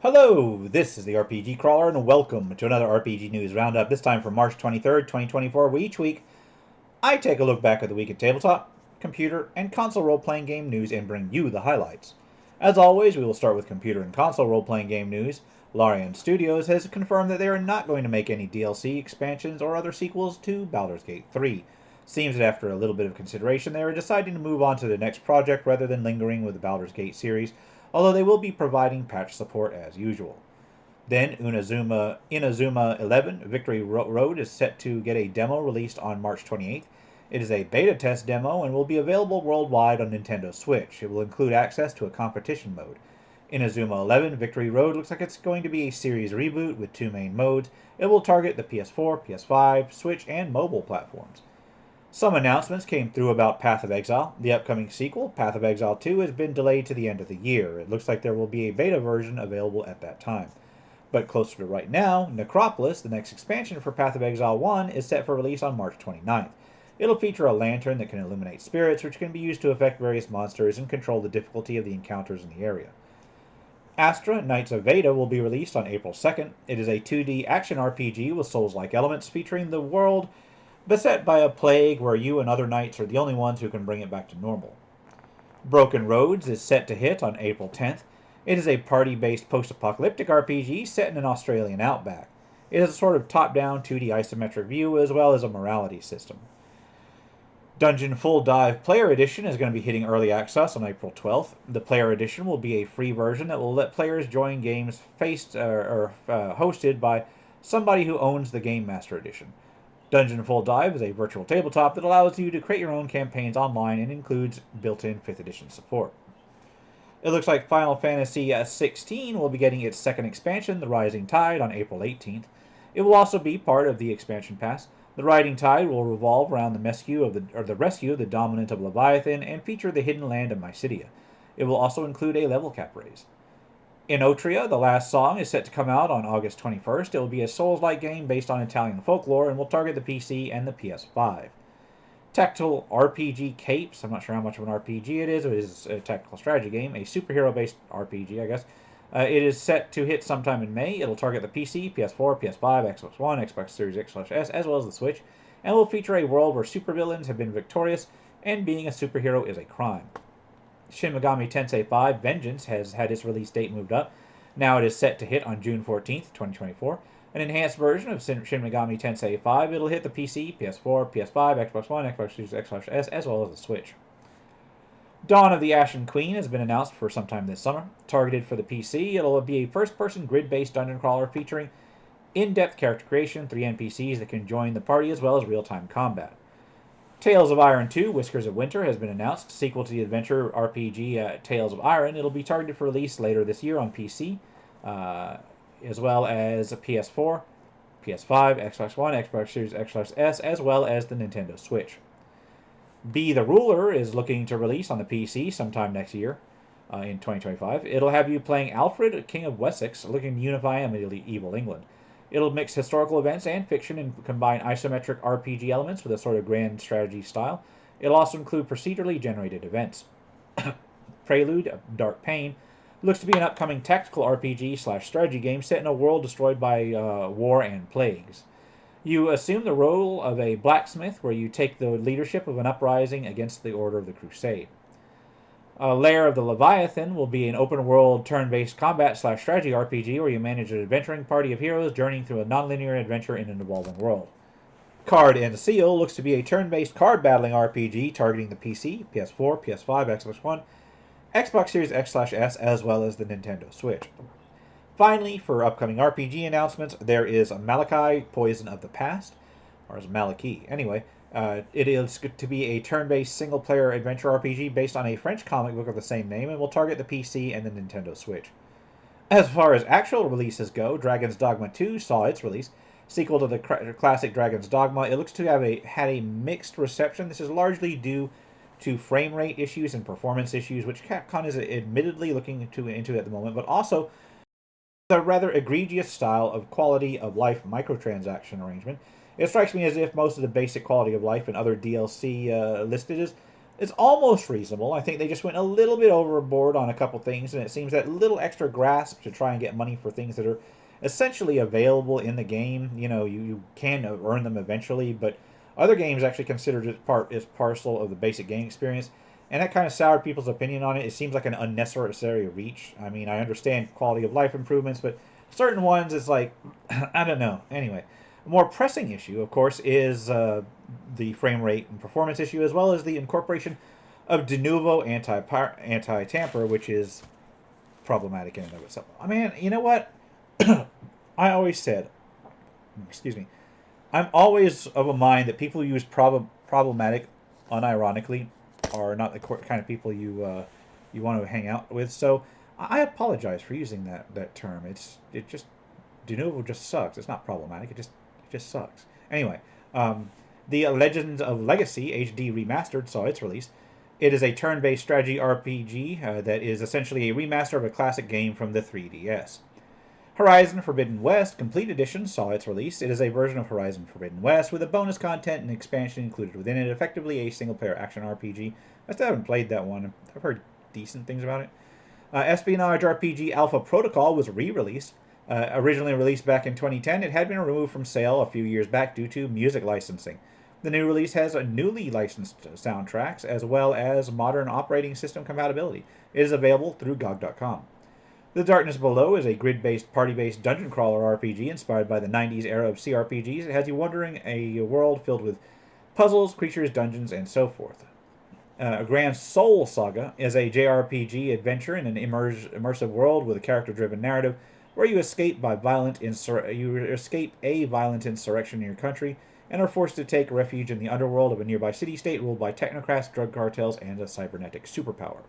Hello, this is the RPG Crawler, and welcome to another RPG News Roundup, this time for March 23rd, 2024, where each week I take a look back at the week at tabletop, computer, and console role-playing game news and bring you the highlights. As always, we will start with computer and console role-playing game news. Larian Studios has confirmed that they are not going to make any DLC, expansions, or other sequels to Baldur's Gate 3. Seems that after a little bit of consideration, they are deciding to move on to the next project rather than lingering with the Baldur's Gate series, although they will be providing patch support as usual. Then, Inazuma 11 Victory Road is set to get a demo released on March 28th. It is a beta test demo and will be available worldwide on Nintendo Switch. It will include access to a competition mode. Inazuma 11 Victory Road looks like it's going to be a series reboot with two main modes. It will target the PS4, PS5, Switch, and mobile platforms. Some announcements came through about Path of Exile. The upcoming sequel, Path of Exile 2, has been delayed to the end of the year. It looks like there will be a beta version available at that time. But closer to right now, Necropolis, the next expansion for Path of Exile 1, is set for release on March 29th. It'll feature a lantern that can illuminate spirits, which can be used to affect various monsters and control the difficulty of the encounters in the area. Astra Knights of Veda will be released on April 2nd. It is a 2D action RPG with Souls-like elements featuring the world beset by a plague where you and other knights are the only ones who can bring it back to normal. Broken Roads is set to hit on April 10th. It is a party-based post-apocalyptic RPG set in an Australian outback. It has a sort of top-down 2D isometric view as well as a morality system. Dungeon Full Dive Player Edition is going to be hitting early access on April 12th. The Player Edition will be a free version that will let players join games hosted by somebody who owns the Game Master Edition. Dungeon Full Dive is a virtual tabletop that allows you to create your own campaigns online and includes built-in 5th edition support. It looks like Final Fantasy XVI will be getting its second expansion, The Rising Tide, on April 18th. It will also be part of the expansion pass. The Rising Tide will revolve around the rescue of the dominant of Leviathan and feature the hidden land of Mysidia. It will also include a level cap raise. Inotria, The Last Song, is set to come out on August 21st. It will be a Souls-like game based on Italian folklore and will target the PC and the PS5. Tactical RPG Capes, I'm not sure how much of an RPG it is a tactical strategy game, a superhero-based RPG, I guess. It is set to hit sometime in May. It'll target the PC, PS4, PS5, Xbox One, Xbox Series X/S, as well as the Switch, and will feature a world where supervillains have been victorious and being a superhero is a crime. Shin Megami Tensei 5 Vengeance has had its release date moved up. Now it is set to hit on June 14th, 2024. An enhanced version of Shin Megami Tensei 5. It'll hit the PC, PS4, PS5, Xbox One, Xbox Series X/S, as well as the Switch. Dawn of the Ashen Queen has been announced for sometime this summer. Targeted for the PC, it'll be a first-person grid-based dungeon crawler featuring in-depth character creation, 3 NPCs that can join the party, as well as real-time combat. Tales of Iron 2, Whiskers of Winter, has been announced, sequel to the adventure RPG Tales of Iron. It'll be targeted for release later this year on PC, as well as PS4, PS5, Xbox One, Xbox Series X/S, as well as the Nintendo Switch. Be the Ruler is looking to release on the PC sometime next year, in 2025. It'll have you playing Alfred, King of Wessex, looking to unify medieval England. It'll mix historical events and fiction and combine isometric RPG elements with a sort of grand strategy style. It'll also include procedurally generated events. Prelude, Dark Pain, looks to be an upcoming tactical RPG/strategy game set in a world destroyed by war and plagues. You assume the role of a blacksmith where you take the leadership of an uprising against the Order of the Crusade. Lair of the Leviathan will be an open-world, turn-based combat/strategy RPG where you manage an adventuring party of heroes journeying through a non-linear adventure in an evolving world. Card and Seal looks to be a turn-based card battling RPG targeting the PC, PS4, PS5, Xbox One, Xbox Series X/S, as well as the Nintendo Switch. Finally, for upcoming RPG announcements, there is Malachi, Poison of the Past, or is Malaki. Anyway, it is to be a turn-based single-player adventure RPG based on a French comic book of the same name and will target the PC and the Nintendo Switch. As far as actual releases go, Dragon's Dogma 2 saw its release. Sequel to the classic Dragon's Dogma, it looks to have had a mixed reception. This is largely due to frame rate issues and performance issues, which Capcom is admittedly looking into at the moment, but also the rather egregious style of quality of life microtransaction arrangement. It strikes me as if most of the basic quality of life and other DLC listed is almost reasonable. I think they just went a little bit overboard on a couple things, and it seems that little extra grasp to try and get money for things that are essentially available in the game. You can earn them eventually, but other games actually considered it part as parcel of the basic game experience, and that kind of soured people's opinion on it. It seems like an unnecessary reach. I mean, I understand quality of life improvements, but certain ones, it's like, I don't know. Anyway, a more pressing issue, of course, is the frame rate and performance issue, as well as the incorporation of de novo anti-tamper, which is problematic in and of itself. I mean, you know what? I always said, excuse me, I'm always of a mind that people who use problematic unironically are not the kind of people you want to hang out with. So I apologize for using that term. It just de novo just sucks. It's not problematic. It just sucks. Anyway, the Legends of Legacy HD Remastered saw its release. It is a turn-based strategy RPG that is essentially a remaster of a classic game from the 3DS. Horizon Forbidden West Complete Edition saw its release. It is a version of Horizon Forbidden West with a bonus content and expansion included within it, effectively a single-player action RPG. I still haven't played that one. I've heard decent things about it. Espionage RPG Alpha Protocol was re-released. Originally released back in 2010, it had been removed from sale a few years back due to music licensing. The new release has a newly licensed soundtracks as well as modern operating system compatibility. It is available through GOG.com. The Darkness Below is a grid-based, party-based dungeon crawler RPG inspired by the 90s era of CRPGs. It has you wandering a world filled with puzzles, creatures, dungeons, and so forth. Grand Soul Saga is a JRPG adventure in an immersive world with a character-driven narrative where you escape a violent insurrection in your country and are forced to take refuge in the underworld of a nearby city-state ruled by technocrats, drug cartels, and a cybernetic superpower.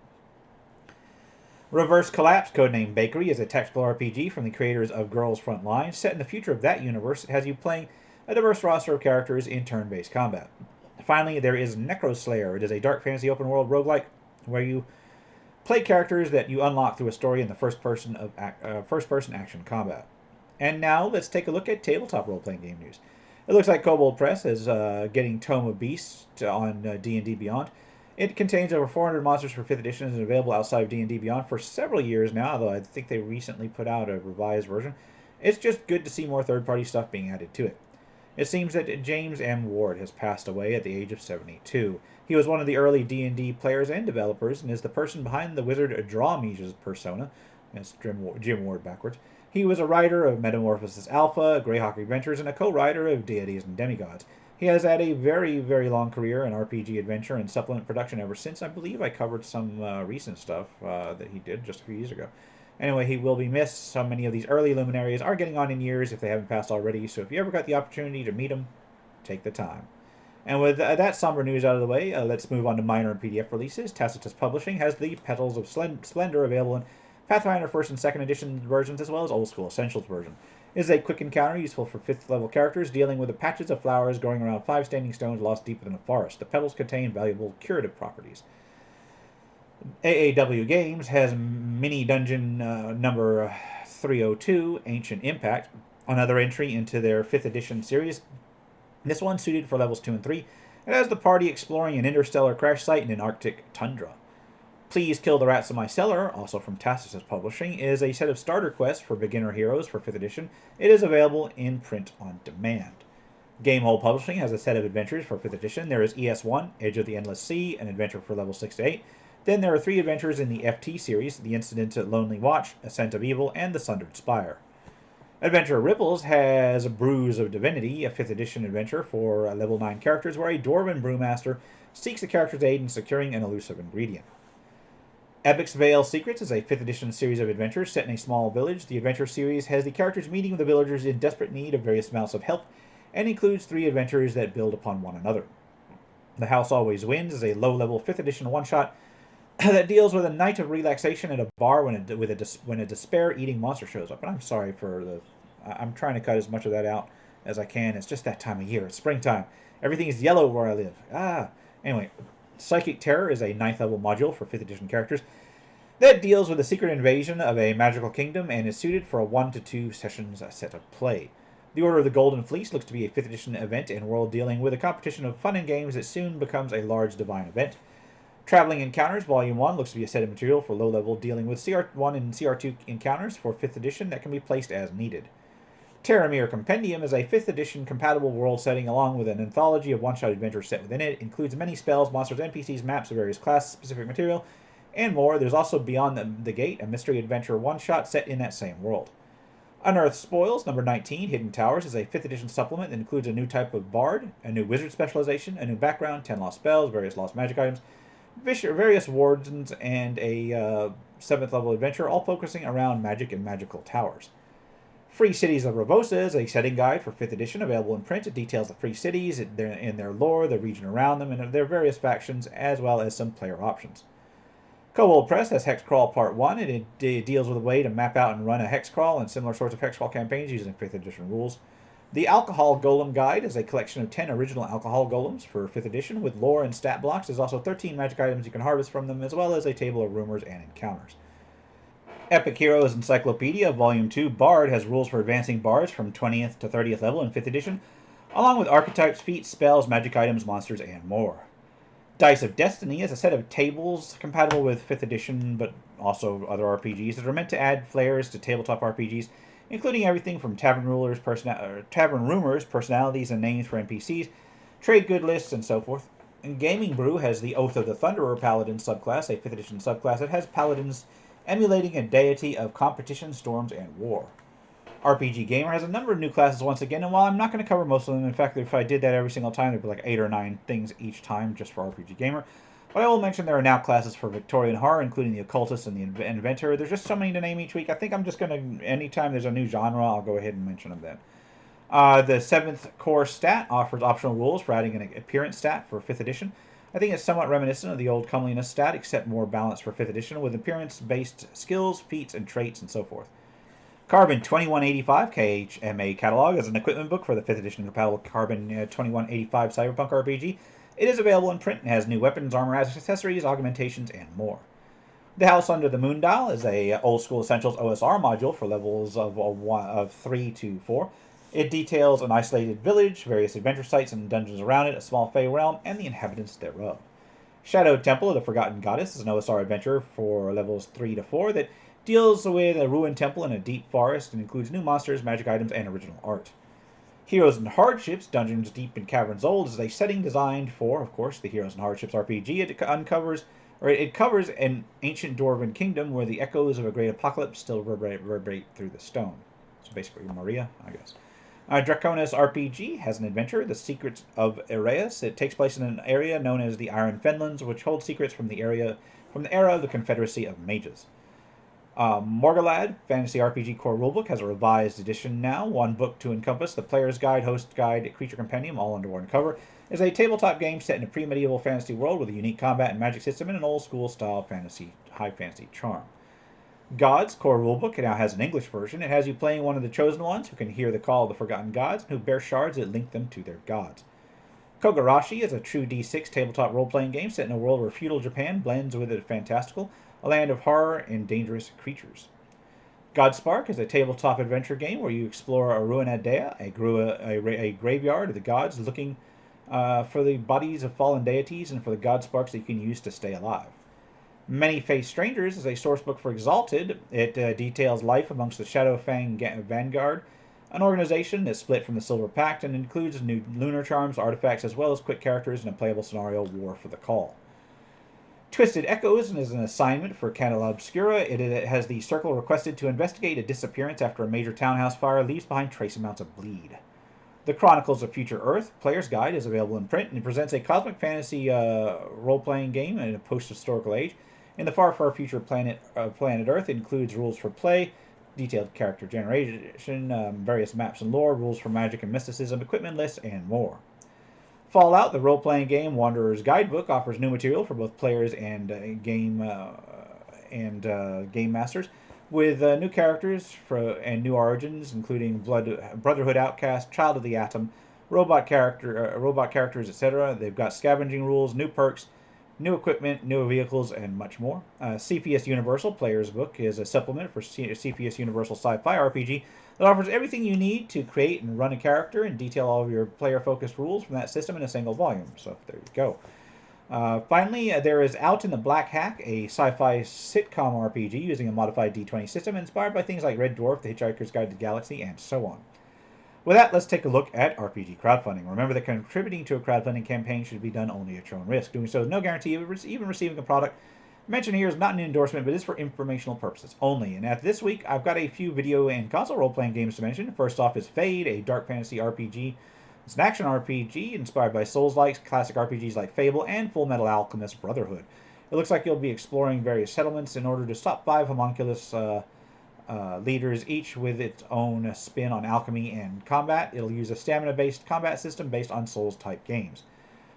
Reverse Collapse, codenamed Bakery, is a tactical RPG from the creators of Girls Frontline. Set in the future of that universe, it has you playing a diverse roster of characters in turn-based combat. Finally, there is Necroslayer. It is a dark fantasy open-world roguelike where you play characters that you unlock through a story in the first-person action combat. And now, let's take a look at tabletop role-playing game news. It looks like Kobold Press is getting Tome of Beasts on D&D Beyond. It contains over 400 monsters for 5th edition and is available outside of D&D Beyond for several years now, although I think they recently put out a revised version. It's just good to see more third-party stuff being added to it. It seems that James M. Ward has passed away at the age of 72. He was one of the early D&D players and developers and is the person behind the wizard Drawmege's persona. That's Jim Ward backwards. He was a writer of Metamorphosis Alpha, Greyhawk Adventures, and a co-writer of Deities and Demigods. He has had a very, very long career in RPG adventure and supplement production ever since. I believe I covered some recent stuff that he did just a few years ago. Anyway, he will be missed. So many of these early luminaries are getting on in years if they haven't passed already, so if you ever got the opportunity to meet him, take the time. And with that somber news out of the way, let's move on to minor and PDF releases. Tacitus Publishing has the Petals of Splendor available in Pathfinder 1st and 2nd edition versions, as well as Old School Essentials version. It is a quick encounter useful for 5th level characters dealing with the patches of flowers growing around 5 standing stones lost deeper than a forest. The petals contain valuable curative properties. AAW Games has mini dungeon number 302, Ancient Impact, another entry into their 5th edition series. This one suited for levels 2 and 3. It has the party exploring an interstellar crash site in an Arctic tundra. Please Kill the Rats in My Cellar, also from Tacitus Publishing, is a set of starter quests for beginner heroes for 5th edition. It is available in print on demand. Gamehole Publishing has a set of adventures for 5th edition. There is ES1, Edge of the Endless Sea, an adventure for levels 6 to 8. Then there are 3 adventures in the FT series, The Incident at Lonely Watch, Ascent of Evil, and The Sundered Spire. Adventure Ripples has Brews of Divinity, a 5th edition adventure for level 9 characters where a dwarven brewmaster seeks a character's aid in securing an elusive ingredient. Epic's Veil Secrets is a 5th edition series of adventures set in a small village. The adventure series has the characters meeting with the villagers in desperate need of various amounts of help and includes 3 adventures that build upon one another. The House Always Wins is a low-level 5th edition one-shot that deals with a night of relaxation at a bar when a despair-eating monster shows up. And I'm sorry for I'm trying to cut as much of that out as I can. It's just that time of year. It's springtime. Everything is yellow where I live. Anyway, Psychic Terror is a 9th level module for 5th edition characters that deals with the secret invasion of a magical kingdom and is suited for a 1 to 2 sessions set of play. The Order of the Golden Fleece looks to be a 5th edition event and world dealing with a competition of fun and games that soon becomes a large divine event. Traveling Encounters Volume 1 looks to be a set of material for low-level dealing with CR1 and CR2 encounters for 5th edition that can be placed as needed. Terramir Compendium is a 5th edition compatible world setting along with an anthology of one-shot adventures set within it. It includes many spells, monsters, NPCs, maps of various class-specific material, and more. There's also Beyond the Gate, a mystery adventure one-shot set in that same world. Unearthed Spoils, number 19, Hidden Towers, is a 5th edition supplement that includes a new type of bard, a new wizard specialization, a new background, 10 lost spells, various lost magic items, various wardens, and a 7th level adventure, all focusing around magic and magical towers. Free Cities of Ravosa is a setting guide for 5th edition, available in print. It details the free cities in their lore, the region around them, and their various factions, as well as some player options. Kobold Press has Hexcrawl Part 1, and it deals with a way to map out and run a hexcrawl and similar sorts of hexcrawl campaigns using 5th edition rules. The Alcohol Golem Guide is a collection of 10 original alcohol golems for 5th edition with lore and stat blocks. There's also 13 magic items you can harvest from them, as well as a table of rumors and encounters. Epic Heroes Encyclopedia Volume 2 Bard has rules for advancing bards from 20th to 30th level in 5th edition, along with archetypes, feats, spells, magic items, monsters, and more. Dice of Destiny is a set of tables compatible with 5th edition, but also other RPGs that are meant to add flares to tabletop RPGs, including everything from tavern rumors, personalities, and names for NPCs, trade good lists, and so forth. And Gaming Brew has the Oath of the Thunderer Paladin subclass, a 5th edition subclass that has paladins emulating a deity of competition, storms, and war. RPG Gamer has a number of new classes once again, and while I'm not going to cover most of them, in fact, if I did that every single time, there'd be like 8 or 9 things each time just for RPG Gamer. But I will mention there are now classes for Victorian Horror, including the Occultist and the Inventor. There's just so many to name each week. I think I'm just going to, anytime there's a new genre, I'll go ahead and mention them then. The 7th Core Stat offers optional rules for adding an appearance stat for 5th edition. I think it's somewhat reminiscent of the old comeliness stat, except more balanced for 5th edition, with appearance-based skills, feats, and traits, and so forth. Carbon 2185 KHMA Catalog is an equipment book for the 5th edition compatible Carbon 2185 Cyberpunk RPG. It is available in print and has new weapons, armor, accessories, augmentations, and more. The House Under the Moon Dial is a old school essentials OSR module for levels of 3 to 4. It details an isolated village, various adventure sites and dungeons around it, a small fey realm, and the inhabitants thereof. Shadowed Temple of the Forgotten Goddess is an OSR adventure for levels 3 to 4 that deals with a ruined temple in a deep forest and includes new monsters, magic items, and original art. Heroes and Hardships, Dungeons Deep and Caverns Old, is a setting designed for, of course, the Heroes and Hardships RPG. It covers an ancient dwarven kingdom where the echoes of a great apocalypse still reverberate through the stone. So basically Maria, I guess. Draconis RPG has an adventure, The Secrets of Ereus. It takes place in an area known as the Iron Fenlands, which holds secrets from the era of the Confederacy of Mages. Morgalad, Fantasy RPG Core Rulebook, has a revised edition now. One book to encompass the Player's Guide, Host Guide, Creature Compendium, all under one cover. It is a tabletop game set in a pre-medieval fantasy world with a unique combat and magic system and an old-school style high fantasy charm. Gods Core Rulebook now has an English version. It has you playing one of the Chosen Ones who can hear the call of the Forgotten Gods and who bear shards that link them to their gods. Kogarashi is a true D6 tabletop role-playing game set in a world where feudal Japan blends with the fantastical, a land of horror and dangerous creatures. Godspark is a tabletop adventure game where you explore a Ruinadea, a graveyard of the gods, looking for the bodies of fallen deities and for the Godsparks that you can use to stay alive. Many-Faced Strangers is a sourcebook for Exalted. It details life amongst the Shadowfang Vanguard, an organization that's split from the Silver Pact, and includes new lunar charms, artifacts, as well as quick characters in a playable scenario, War for the Call. Twisted Echoes is an assignment for Candela Obscura. It has the Circle requested to investigate a disappearance after a major townhouse fire leaves behind trace amounts of bleed. The Chronicles of Future Earth Player's Guide is available in print, and it presents a cosmic fantasy role-playing game in a post-historical age. In the far, far future planet Earth, it includes rules for play, detailed character generation, various maps and lore, rules for magic and mysticism, equipment lists, and more. Fallout, the role-playing game Wanderer's Guidebook, offers new material for both players and game masters, with new characters and new origins, including Brotherhood Outcast, Child of the Atom, robot characters, etc. They've got scavenging rules, new perks, new equipment, new vehicles, and much more. CPS Universal Player's Book is a supplement for CPS Universal Sci-Fi RPG that offers everything you need to create and run a character and detail all of your player-focused rules from that system in a single volume. So there you go. Finally, there is Out in the Black Hack, a sci-fi sitcom RPG using a modified D20 system inspired by things like Red Dwarf, The Hitchhiker's Guide to the Galaxy, and so on. With that, let's take a look at RPG crowdfunding. Remember that contributing to a crowdfunding campaign should be done only at your own risk. Doing so is no guarantee of even receiving a product. Mentioned here is not an endorsement, but is for informational purposes only. And at this week, I've got a few video and console role-playing games to mention. First off is Fade, a dark fantasy RPG. It's an action RPG inspired by Souls-likes, classic RPGs like Fable, and Full Metal Alchemist Brotherhood. It looks like you'll be exploring various settlements in order to stop 5 homunculus leaders, each with its own spin on alchemy and combat. It'll use a stamina-based combat system based on Souls-type games.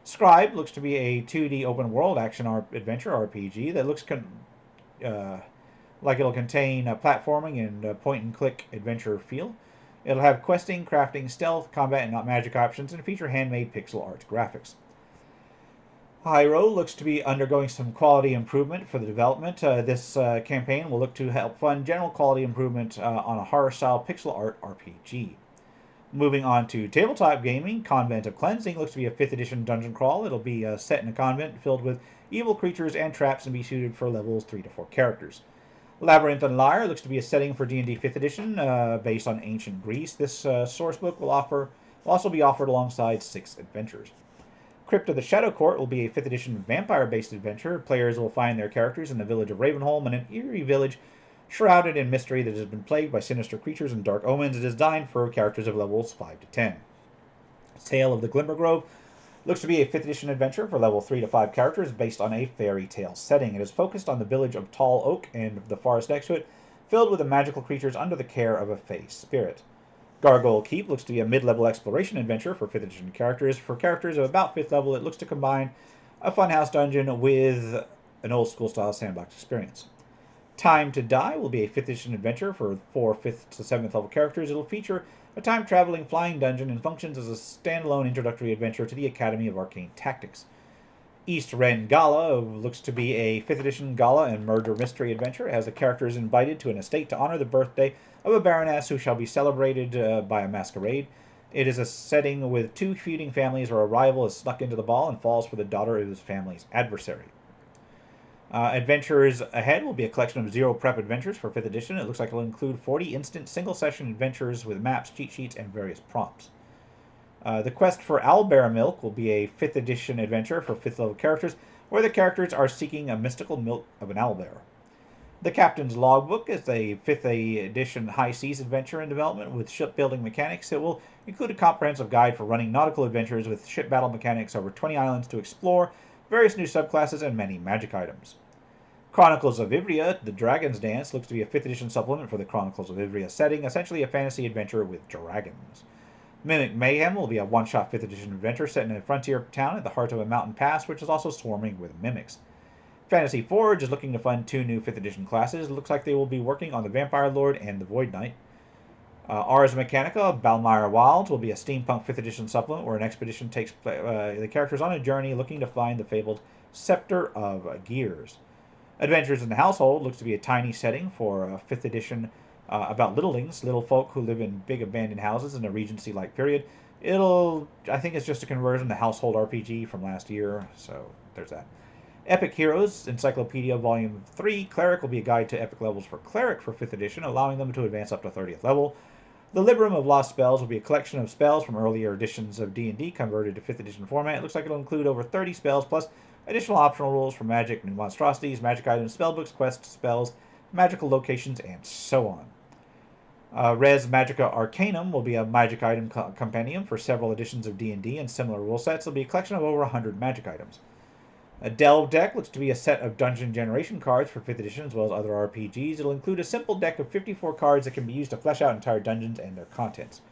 Scribe looks to be a 2D open-world action-adventure RPG that looks like it'll contain platforming and point-and-click adventure feel. It'll have questing, crafting, stealth, combat, and not magic options, and feature handmade pixel art graphics. Hyro looks to be undergoing some quality improvement for the development. This campaign will look to help fund general quality improvement on a horror-style pixel art RPG. Moving on to tabletop gaming, Convent of Cleansing looks to be a 5th edition dungeon crawl. It'll be set in a convent filled with evil creatures and traps and be suited for levels 3 to 4 characters. Labyrinth and Lyre looks to be a setting for D&D 5th edition based on ancient Greece. This sourcebook will also be offered alongside 6 adventures. Crypt of the Shadow Court will be a 5th edition vampire-based adventure. Players will find their characters in the village of Ravenholm, an eerie village shrouded in mystery that has been plagued by sinister creatures and dark omens. It is designed for characters of levels 5 to 10. Tale of the Glimmer Grove looks to be a 5th edition adventure for level 3 to 5 characters based on a fairy tale setting. It is focused on the village of Tall Oak and the forest next to it, filled with the magical creatures under the care of a fey spirit. Gargoyle Keep looks to be a mid-level exploration adventure for 5th edition characters. For characters of about 5th level, it looks to combine a funhouse dungeon with an old-school style sandbox experience. Time to Die will be a 5th edition adventure for 4th, 5th to 7th level characters. It'll feature a time-traveling flying dungeon and functions as a standalone introductory adventure to the Academy of Arcane Tactics. East Ren Gala looks to be a 5th edition gala and murder mystery adventure. It has the characters invited to an estate to honor the birthday of a baroness who shall be celebrated by a masquerade. It is a setting with 2 feuding families where a rival is snuck into the ball and falls for the daughter of his family's adversary. Adventures Ahead will be a collection of zero prep adventures for 5th edition. It looks like it'll include 40 instant single-session adventures with maps, cheat sheets, and various prompts. The Quest for Owlbear Milk will be a 5th edition adventure for 5th level characters, where the characters are seeking a mystical milk of an owlbear. The Captain's Logbook is a 5th edition high seas adventure in development with shipbuilding mechanics. It will include a comprehensive guide for running nautical adventures with ship battle mechanics over 20 islands to explore, various new subclasses, and many magic items. Chronicles of Ivrea, The Dragon's Dance, looks to be a 5th edition supplement for the Chronicles of Ivrea setting, essentially a fantasy adventure with dragons. Mimic Mayhem will be a one-shot 5th edition adventure set in a frontier town at the heart of a mountain pass, which is also swarming with mimics. Fantasy Forge is looking to fund 2 new 5th edition classes. It looks like they will be working on the Vampire Lord and the Void Knight. Ars Mechanica, Balmire Wilds, will be a steampunk 5th edition supplement where an expedition takes the characters on a journey looking to find the fabled Scepter of Gears. Adventures in the Household looks to be a tiny setting for 5th edition about littlings, little folk who live in big abandoned houses in a Regency-like period. I think it's just a conversion to Household RPG from last year, so there's that. Epic Heroes, Encyclopedia Volume 3, Cleric will be a guide to epic levels for Cleric for 5th edition, allowing them to advance up to 30th level. The Librum of Lost Spells will be a collection of spells from earlier editions of D&D converted to 5th edition format. It looks like it'll include over 30 spells, plus additional optional rules for magic, new monstrosities, magic items, spellbooks, quests, spells, magical locations, and so on. Res Magica Arcanum will be a magic item compendium for several editions of D&D and similar rule sets. It'll be a collection of over 100 magic items. A Delve deck looks to be a set of dungeon generation cards for 5th edition as well as other RPGs. It'll include a simple deck of 54 cards that can be used to flesh out entire dungeons and their contents.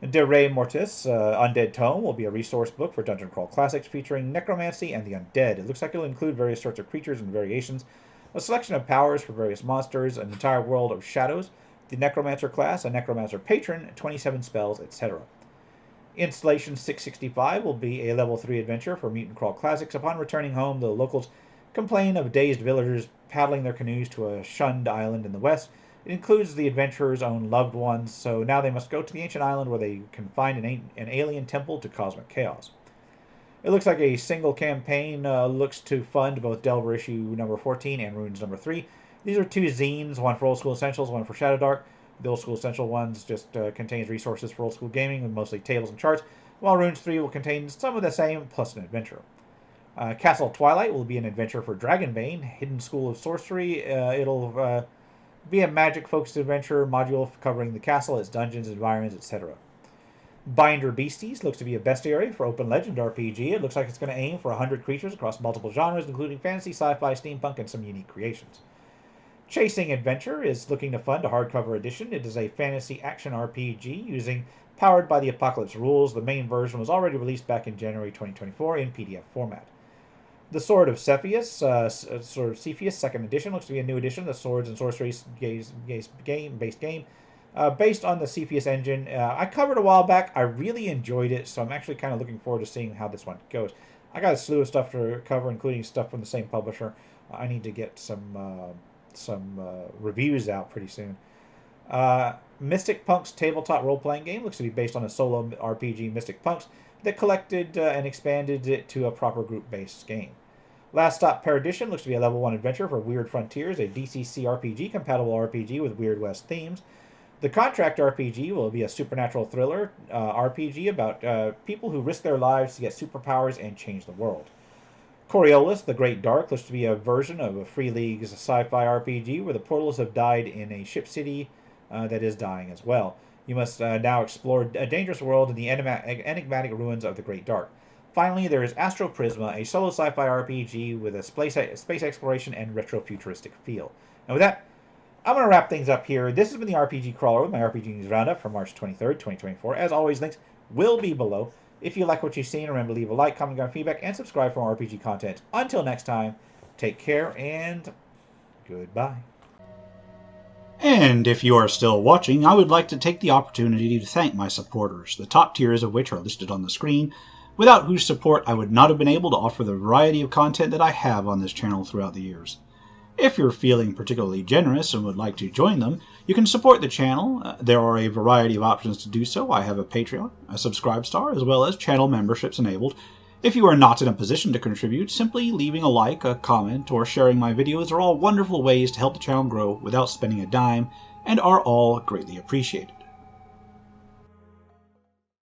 De Re Mortis, Undead Tome, will be a resource book for Dungeon Crawl Classics featuring necromancy and the undead. It looks like it'll include various sorts of creatures and variations, a selection of powers for various monsters, an entire world of shadows, the Necromancer class, a Necromancer patron, 27 spells, etc. Installation 665 will be a level 3 adventure for Mutant Crawl Classics. Upon returning home, the locals complain of dazed villagers paddling their canoes to a shunned island in the west. It includes the adventurers' own loved ones, so now they must go to the ancient island where they can find an alien temple to cosmic chaos. It looks like a single campaign looks to fund both Delver issue number 14 and Runes number 3. These are two zines, one for Old School Essentials, one for Shadow Dark. The Old School Essential ones just contains resources for old school gaming, mostly tables and charts, while Runes 3 will contain some of the same, plus an adventure. Castle Twilight will be an adventure for Dragonbane, Hidden School of Sorcery. It'll be a magic-focused adventure module covering the castle, its dungeons, environments, etc. Binder Beasties looks to be a bestiary for Open Legend RPG. It looks like it's going to aim for 100 creatures across multiple genres, including fantasy, sci-fi, steampunk, and some unique creations. Chasing Adventure is looking to fund a hardcover edition. It is a fantasy action RPG using Powered by the Apocalypse rules. The main version was already released back in January 2024 in PDF format. The Sword of Cepheus, second edition, looks to be a new edition. The Swords and Sorceries based game, based on the Cepheus engine. I covered a while back. I really enjoyed it, so I'm actually kind of looking forward to seeing how this one goes. I got a slew of stuff to cover, including stuff from the same publisher. I need to get some reviews out pretty soon. Mystic Punks tabletop role-playing game looks to be based on a solo RPG, Mystic Punks, that collected and expanded it to a proper group-based game. Last Stop Perdition looks to be a level 1 adventure for Weird Frontiers, a DCC RPG compatible RPG with Weird West themes. The Contract RPG will be a supernatural thriller RPG about people who risk their lives to get superpowers and change the world. Coriolis, The Great Dark, looks to be a version of a Free League's sci-fi RPG where the portals have died in a ship city that is dying as well. You must now explore a dangerous world in the enigmatic ruins of the Great Dark. Finally, there is Astro Prisma, a solo sci-fi RPG with a space exploration and retro-futuristic feel. And with that, I'm going to wrap things up here. This has been the RPG Crawler with my RPG News Roundup for March 23rd, 2024. As always, links will be below. If you like what you've seen, remember to leave a like, comment, feedback, and subscribe for more RPG content. Until next time, take care and goodbye. And if you are still watching, I would like to take the opportunity to thank my supporters, the top tiers of which are listed on the screen, without whose support I would not have been able to offer the variety of content that I have on this channel throughout the years. If you're feeling particularly generous and would like to join them, you can support the channel. There are a variety of options to do so. I have a Patreon, a Subscribestar, as well as channel memberships enabled. If you are not in a position to contribute, simply leaving a like, a comment, or sharing my videos are all wonderful ways to help the channel grow without spending a dime, and are all greatly appreciated.